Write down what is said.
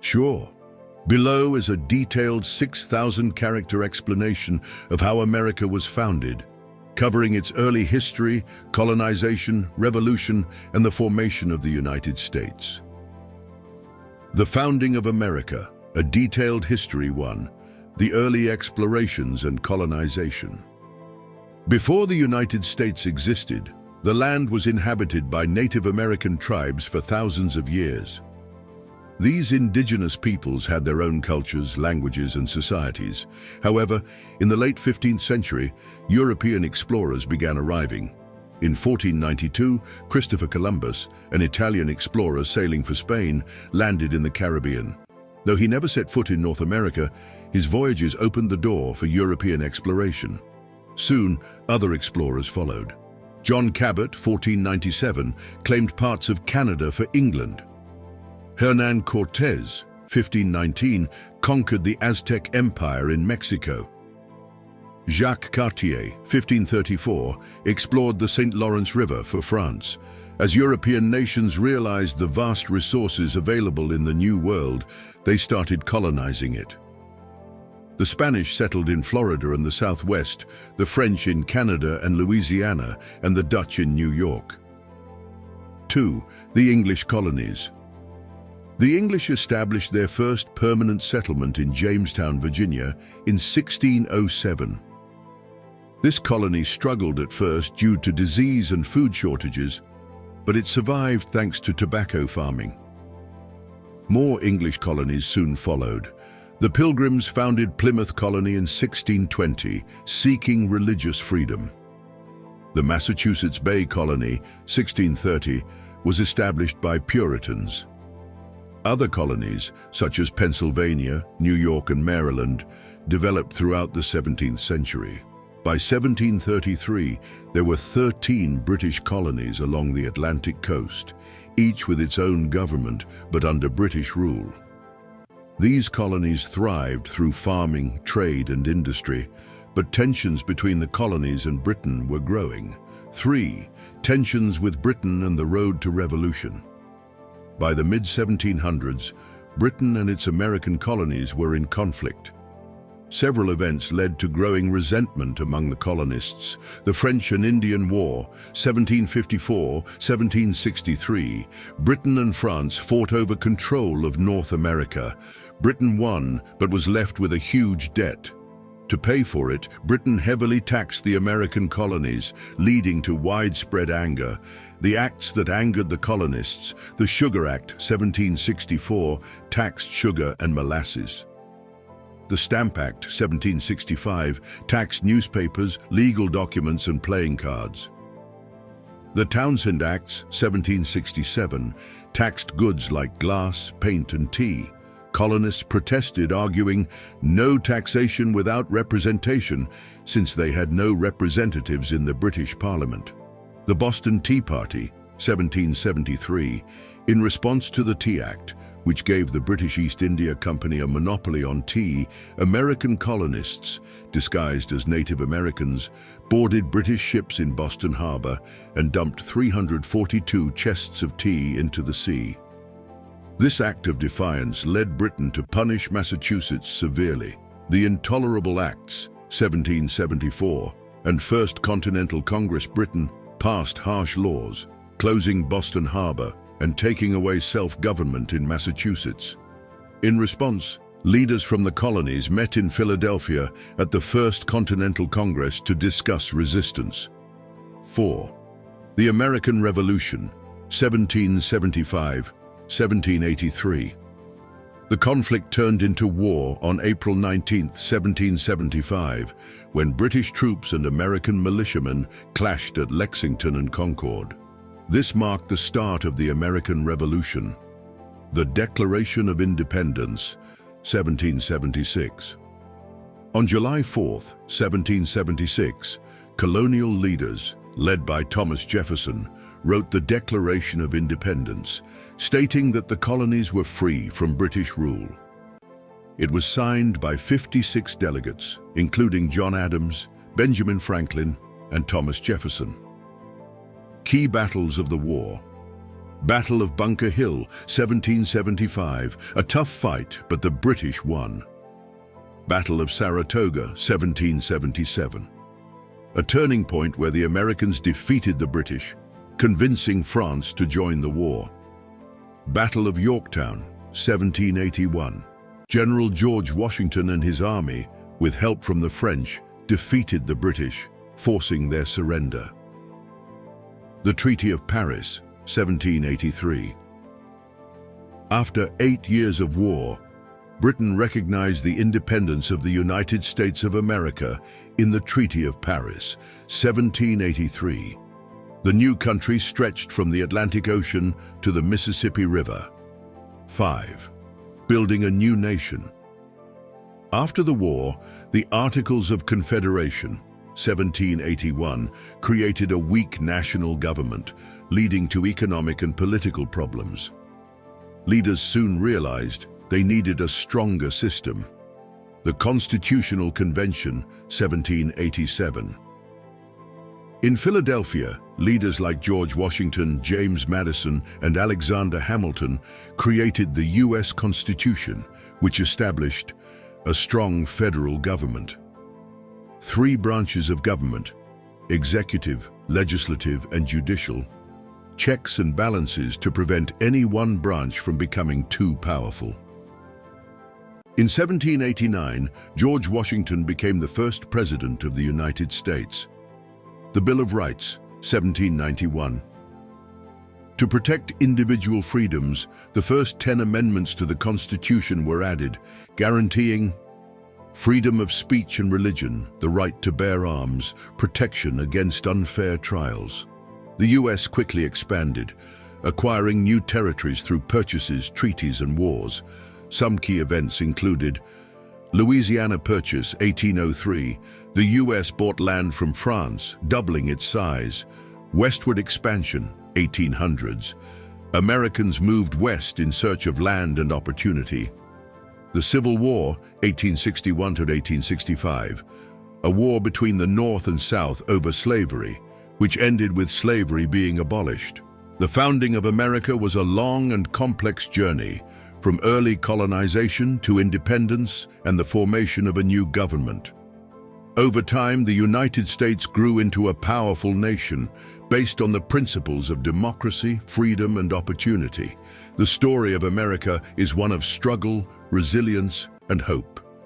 Sure. Below is a detailed 6,000-character explanation of how America was founded, covering its early history, colonization, revolution, and the formation of the United States. The Founding of America, a detailed history 1, the early explorations and colonization. Before the United States existed, the land was inhabited by Native American tribes for thousands of years. These indigenous peoples had their own cultures, languages, and societies. However, in the late 15th century, European explorers began arriving. In 1492, Christopher Columbus, an Italian explorer sailing for Spain, landed in the Caribbean. Though he never set foot in North America, his voyages opened the door for European exploration. Soon, other explorers followed. John Cabot, 1497, claimed parts of Canada for England. Hernán Cortés, 1519, conquered the Aztec Empire in Mexico. Jacques Cartier, 1534, explored the St. Lawrence River for France. As European nations realized the vast resources available in the New World, they started colonizing it. The Spanish settled in Florida and the Southwest, the French in Canada and Louisiana, and the Dutch in New York. 2. The English colonies. The English established their first permanent settlement in Jamestown, Virginia, in 1607. This colony struggled at first due to disease and food shortages, but it survived thanks to tobacco farming. More English colonies soon followed. The Pilgrims founded Plymouth Colony in 1620, seeking religious freedom. The Massachusetts Bay Colony, 1630, was established by Puritans. Other colonies, such as Pennsylvania, New York, and Maryland, developed throughout the 17th century. By 1733, there were 13 British colonies along the Atlantic coast, each with its own government but under British rule. These colonies thrived through farming, trade, and industry, but tensions between the colonies and Britain were growing. 3. Tensions with Britain and the road to revolution. By the mid-1700s, Britain and its American colonies were in conflict. Several events led to growing resentment among the colonists. The French and Indian War, 1754-1763, Britain and France fought over control of North America. Britain won, but was left with a huge debt. To pay for it, Britain heavily taxed the American colonies, leading to widespread anger. The acts that angered the colonists, the Sugar Act, 1764, taxed sugar and molasses. The Stamp Act, 1765, taxed newspapers, legal documents, and playing cards. The Townshend Acts, 1767, taxed goods like glass, paint, and tea. Colonists protested, arguing no taxation without representation, since they had no representatives in the British Parliament. The Boston Tea Party, 1773, in response to the Tea Act, which gave the British East India Company a monopoly on tea, American colonists, disguised as Native Americans, boarded British ships in Boston Harbor and dumped 342 chests of tea into the sea. This act of defiance led Britain to punish Massachusetts severely. The Intolerable Acts, 1774, and First Continental Congress Britain passed harsh laws, closing Boston Harbor and taking away self-government in Massachusetts. In response, leaders from the colonies met in Philadelphia at the First Continental Congress to discuss resistance. 4. The American Revolution, 1775-1783. The conflict turned into war on April 19, 1775, when British troops and American militiamen clashed at Lexington and Concord. This marked the start of the American Revolution. The Declaration of Independence, 1776. On July 4, 1776, colonial leaders, led by Thomas Jefferson, wrote the Declaration of Independence, stating that the colonies were free from British rule. It was signed by 56 delegates, including John Adams, Benjamin Franklin, and Thomas Jefferson. Key battles of the war. Battle of Bunker Hill, 1775, a tough fight, but the British won. Battle of Saratoga, 1777. A turning point where the Americans defeated the British, convincing France to join the war. Battle of Yorktown, 1781. General George Washington and his army, with help from the French, defeated the British, forcing their surrender. The Treaty of Paris, 1783. After 8 years of war, Britain recognized the independence of the United States of America in the Treaty of Paris, 1783. The new country stretched from the Atlantic Ocean to the Mississippi River. 5. Building a new nation. After the war, the Articles of Confederation, 1781, created a weak national government, leading to economic and political problems. Leaders soon realized they needed a stronger system. The Constitutional Convention, 1787. In Philadelphia, leaders like George Washington, James Madison, and Alexander Hamilton created the U.S. Constitution, which established a strong federal government. 3 branches of government: executive, legislative, and judicial. Checks and balances to prevent any one branch from becoming too powerful. In 1789, George Washington became the first president of the United States. The Bill of Rights, 1791. To protect individual freedoms, the first 10 amendments to the Constitution were added, guaranteeing freedom of speech and religion, the right to bear arms, protection against unfair trials. The U.S. quickly expanded, acquiring new territories through purchases, treaties, and wars. Some key events included Louisiana Purchase, 1803. The U.S. bought land from France, doubling its size. Westward expansion, 1800s. Americans moved west in search of land and opportunity. The Civil War, 1861 to 1865. A war between the North and South over slavery, which ended with slavery being abolished. The founding of America was a long and complex journey, from early colonization to independence and the formation of a new government. Over time, the United States grew into a powerful nation based on the principles of democracy, freedom, and opportunity. The story of America is one of struggle, resilience, and hope.